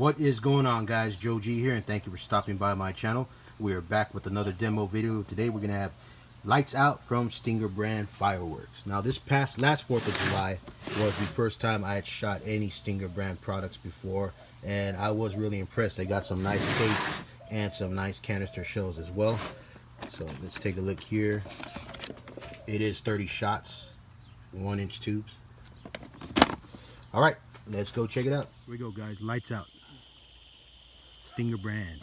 What is going on, guys? Joe G here, and thank you for stopping by my channel. We are back with another demo video. Today we're going to have lights out from Stinger brand Fireworks. Now this last 4th of July was the first time I had shot any Stinger brand products before, and I was really impressed. They got some nice tapes and some nice canister shells as well. So let's take a look here. It is 30 shots, 1-inch tubes. Alright, let's go check it out. Here we go, guys. Lights out. Stinger brand.